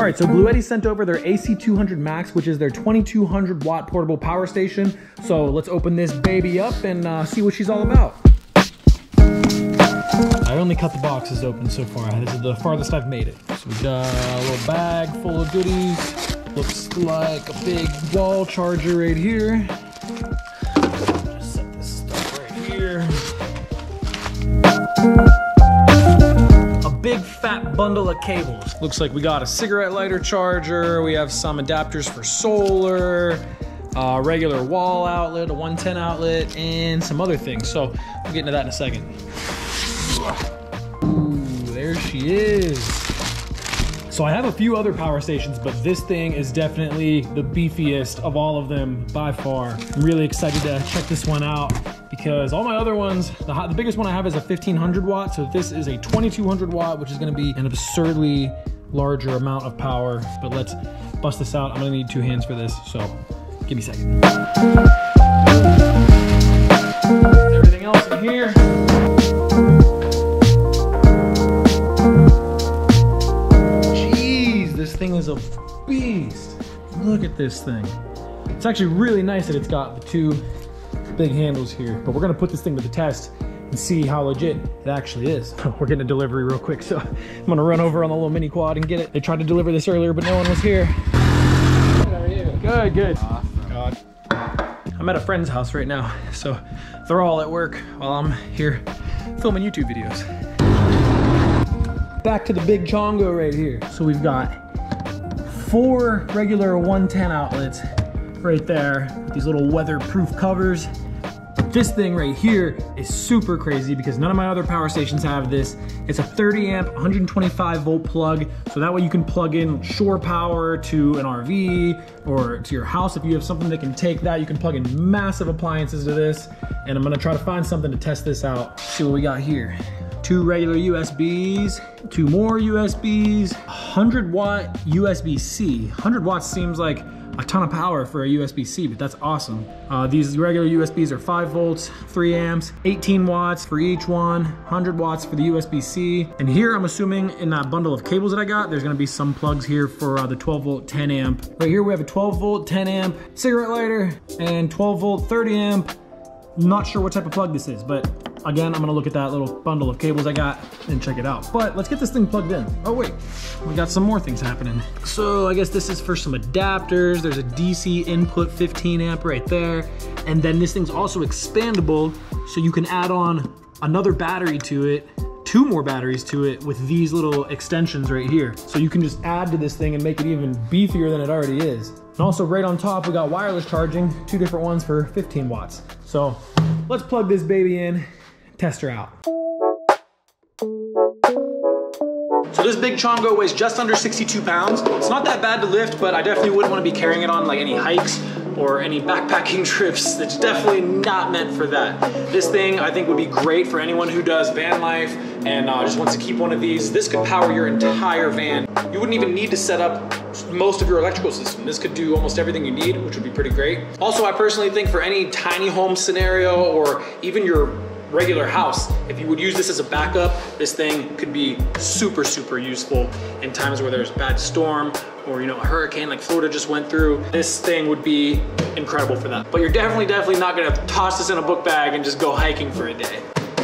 All right, so Bluetti sent over their AC200MAX, which is their 2200 watt portable power station. So let's open this baby up and see what she's all about. I only cut the boxes open so far. This is the farthest I've made it. So we got a little bag full of goodies. Looks like a big wall charger right here. Just set this stuff right here. A big fat bundle of cables. Looks like we got a cigarette lighter charger. We have some adapters for solar, a regular wall outlet, a 110 outlet, and some other things. So we'll get into that in a second. Ooh, there she is. So I have a few other power stations, but this thing is definitely the beefiest of all of them by far. I'm really excited to check this one out because all my other ones, the biggest one I have is a 1500 watt. So this is a 2200 watt, which is gonna be an absurdly larger amount of power. But let's bust this out. I'm gonna need 2 hands for this, so give me a second. Everything else in here. This thing is a beast. Look at this thing. It's actually really nice that it's got the 2 big handles here, but we're gonna put this thing to the test and see how legit it actually is. We're getting a delivery real quick, so I'm gonna run over on the little mini quad and get it. They tried to deliver this earlier, but no one was here. How are you? Good, good. Awesome. God. I'm at a friend's house right now, so they're all at work while I'm here filming YouTube videos. Back to the big chongo right here. So we've got 4 regular 110 outlets right there with these little weatherproof covers. But this thing right here is super crazy because none of my other power stations have this. It's a 30 amp, 125 volt plug. So that way you can plug in shore power to an RV or to your house. If you have something that can take that, you can plug in massive appliances to this. And I'm gonna try to find something to test this out. See what we got here. 2 regular USBs, 2 more USBs, 100 watt USB-C. 100 watts seems like a ton of power for a USB-C, but that's awesome. These regular USBs are 5 volts, 3 amps, 18 watts for each one, 100 watts for the USB-C. And here I'm assuming in that bundle of cables that I got, there's gonna be some plugs here for the 12 volt, 10 amp. Right here we have a 12 volt, 10 amp cigarette lighter and 12 volt, 30 amp. Not sure what type of plug this is, but again, I'm gonna look at that little bundle of cables I got and check it out. But let's get this thing plugged in. Oh wait, we got some more things happening. So I guess this is for some adapters. There's a DC input 15 amp right there. And then this thing's also expandable, so you can add on another battery to it, 2 more batteries to it with these little extensions right here. So you can just add to this thing and make it even beefier than it already is. And also right on top, we got wireless charging, 2 different ones for 15 watts. So let's plug this baby in, test her out. So this big chongo weighs just under 62 pounds. It's not that bad to lift, but I definitely wouldn't want to be carrying it on like any hikes or any backpacking trips. It's definitely not meant for that. This thing I think would be great for anyone who does van life and just wants to keep one of these. This could power your entire van. You wouldn't even need to set up most of your electrical system. This could do almost everything you need, which would be pretty great. Also, I personally think for any tiny home scenario or even your regular house, if you would use this as a backup, this thing could be super, super useful in times where there's a bad storm or, you know, a hurricane like Florida just went through. This thing would be incredible for that. But you're definitely not gonna toss this in a book bag and just go hiking for a day.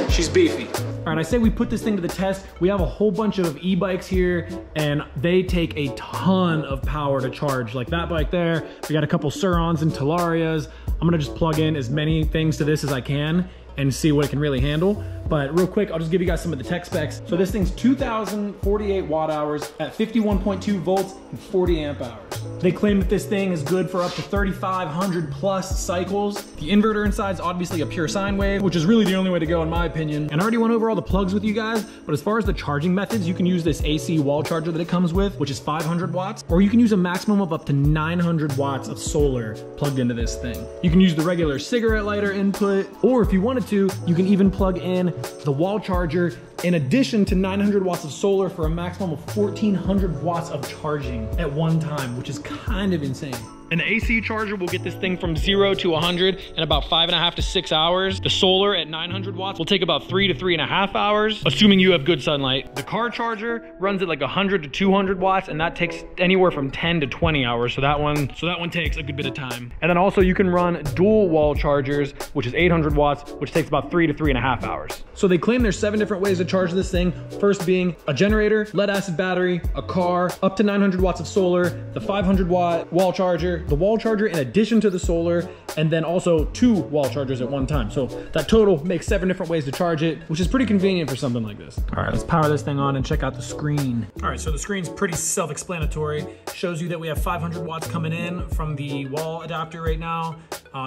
She's beefy. All right, I say we put this thing to the test. We have a whole bunch of e-bikes here and they take a ton of power to charge. Like that bike there, we got a couple Surons and Talarias. I'm gonna just plug in as many things to this as I can and see what it can really handle. But real quick, I'll just give you guys some of the tech specs. So this thing's 2,048 watt hours at 51.2 volts and 40 amp hours. They claim that this thing is good for up to 3,500 plus cycles. The inverter inside is obviously a pure sine wave, which is really the only way to go in my opinion. And I already went over all the plugs with you guys, but as far as the charging methods, you can use this AC wall charger that it comes with, which is 500 watts, or you can use a maximum of up to 900 watts of solar plugged into this thing. You can use the regular cigarette lighter input, or if you wanted to, you can even plug in the wall charger in addition to 900 watts of solar for a maximum of 1,400 watts of charging at one time, which is kind of insane. And the AC charger will get this thing from 0 to 100 in about 5.5 to 6 hours. The solar at 900 watts will take about 3 to 3.5 hours, assuming you have good sunlight. The car charger runs at like 100 to 200 watts, and that takes anywhere from 10 to 20 hours. So that one takes a good bit of time. And then also you can run dual wall chargers, which is 800 watts, which takes about 3 to 3.5 hours. So they claim there's 7 different ways to charge this thing. First being a generator, lead acid battery, a car, up to 900 watts of solar, the 500 watt wall charger, the wall charger in addition to the solar, and then also 2 wall chargers at one time. So that total makes 7 different ways to charge it, which is pretty convenient for something like this. All right, let's power this thing on and check out the screen. All right, so the screen's pretty self-explanatory. Shows you that we have 500 watts coming in from the wall adapter right now.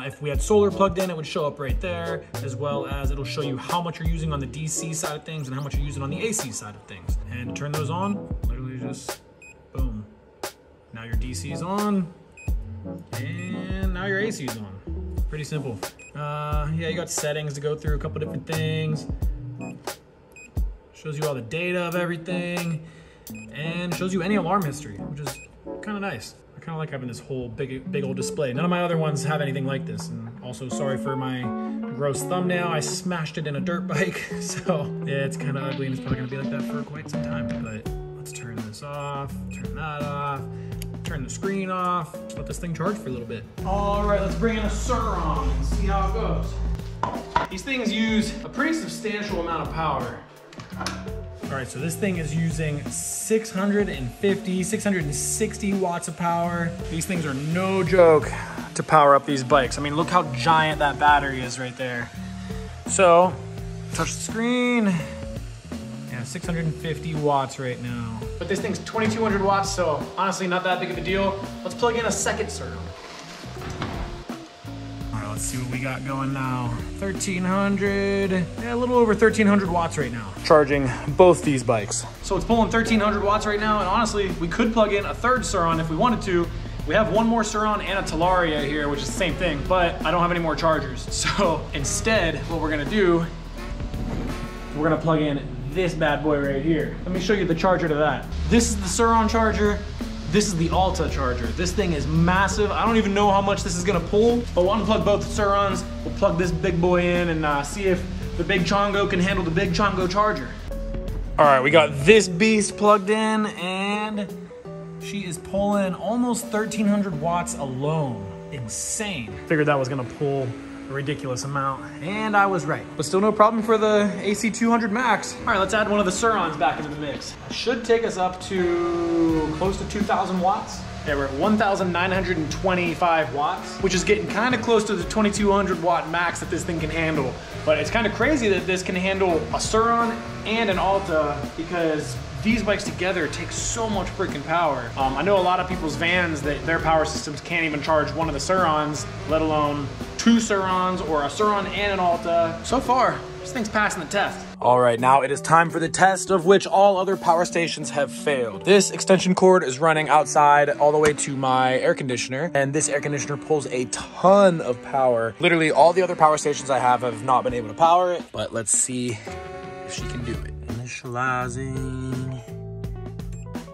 If we had solar plugged in, it would show up right there, as well as it'll show you how much you're using on the DC side of things and how much you're using on the AC side of things. And to turn those on, literally just boom. Now your DC is on, and now your AC is on. Pretty simple. Yeah, you got settings to go through, a couple different things. Shows you all the data of everything, and shows you any alarm history, which is kind of nice. I kind of like having this whole big old display. None of my other ones have anything like this. And also, sorry for my gross thumbnail. I smashed it in a dirt bike, so yeah, it's kind of ugly, and it's probably gonna be like that for quite some time. But let's turn this off, turn that off, turn the screen off. Just let this thing charge for a little bit. All right, let's bring in a Suron and see how it goes. These things use a pretty substantial amount of power. All right, so this thing is using 660 watts of power. These things are no joke to power up these bikes. I mean, look how giant that battery is right there. So, touch the screen. Yeah, 650 watts right now. But this thing's 2200 watts, so honestly, not that big of a deal. Let's plug in a second Suron. Let's see what we got going now. 1300, yeah, a little over 1300 watts right now. Charging both these bikes. So it's pulling 1300 watts right now, and honestly, we could plug in a third Suron if we wanted to. We have one more Suron and a Talaria here, which is the same thing, but I don't have any more chargers. So instead, what we're gonna do, we're gonna plug in this bad boy right here. Let me show you the charger to that. This is the Suron charger. This is the Alta charger. This thing is massive. I don't even know how much this is gonna pull, but we'll unplug both Surons. We'll plug this big boy in and see if the big Chongo can handle the big Chongo charger. All right, we got this beast plugged in, and she is pulling almost 1300 watts alone. Insane. Figured that was gonna pull a ridiculous amount, and I was right. But still no problem for the AC200MAX. All right, let's add one of the Surons back into the mix. Should take us up to close to 2000 watts. Yeah, we're at 1925 watts, which is getting kind of close to the 2200 watt max that this thing can handle. But it's kind of crazy that this can handle a Suron and an Alta, because these bikes together take so much freaking power. I know a lot of people's vans that their power systems can't even charge one of the Surons, let alone 2 Surons or a Suron and an Alta. So far, this thing's passing the test. All right, now it is time for the test of which all other power stations have failed. This extension cord is running outside all the way to my air conditioner, and this air conditioner pulls a ton of power. Literally all the other power stations I have not been able to power it, but let's see if she can do it. Initializing,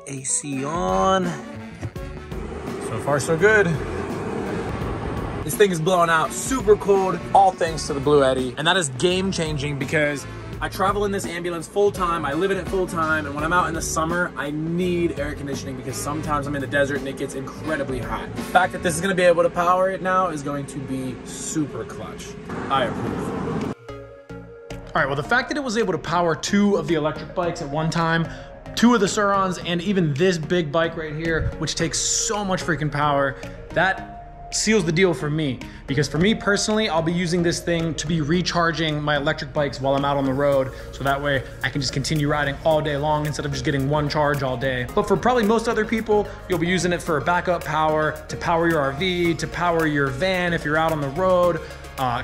AC on. So far, so good. This thing is blowing out super cold, all thanks to the Bluetti. And that is game changing because I travel in this ambulance full time, I live in it full time, and when I'm out in the summer, I need air conditioning because sometimes I'm in the desert and it gets incredibly hot. The fact that this is gonna be able to power it now is going to be super clutch. I approve. All right, well, the fact that it was able to power 2 of the electric bikes at one time, 2 of the Surons, and even this big bike right here, which takes so much freaking power, that seals the deal for me. Because for me personally, I'll be using this thing to be recharging my electric bikes while I'm out on the road. So that way I can just continue riding all day long instead of just getting one charge all day. But for probably most other people, you'll be using it for backup power, to power your RV, to power your van if you're out on the road,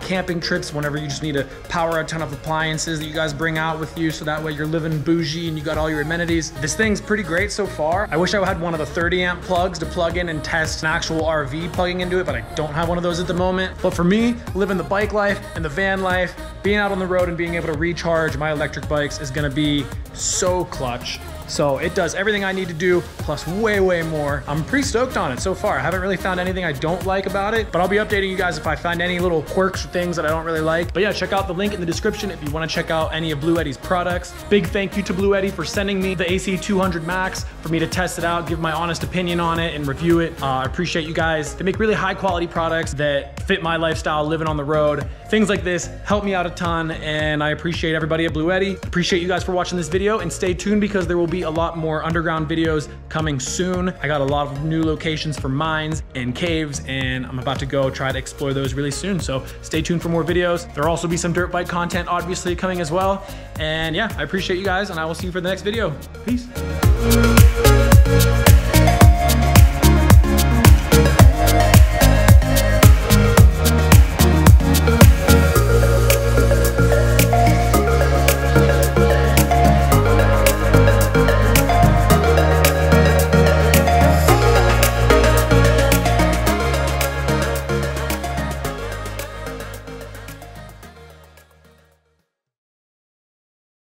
camping trips whenever you just need to power a ton of appliances that you guys bring out with you, so that way you're living bougie and you got all your amenities. This thing's pretty great so far. I wish I had one of the 30 amp plugs to plug in and test an actual RV plugging into it, but I don't have one of those at the moment. But for me, living the bike life and the van life, being out on the road and being able to recharge my electric bikes is gonna be so clutch. So it does everything I need to do, plus way, way more. I'm pretty stoked on it so far. I haven't really found anything I don't like about it, but I'll be updating you guys if I find any little quirks or things that I don't really like. But yeah, check out the link in the description if you wanna check out any of Bluetti's products. Big thank you to Bluetti for sending me the AC200MAX for me to test it out, give my honest opinion on it and review it. I appreciate you guys. They make really high quality products that fit my lifestyle, living on the road. Things like this help me out a ton, and I appreciate everybody at Bluetti. Appreciate you guys for watching this video, and stay tuned because there will be a lot more underground videos coming soon. I got a lot of new locations for mines and caves, and I'm about to go try to explore those really soon. So stay tuned for more videos. There'll also be some dirt bike content obviously coming as well. And yeah, I appreciate you guys, and I will see you for the next video. Peace.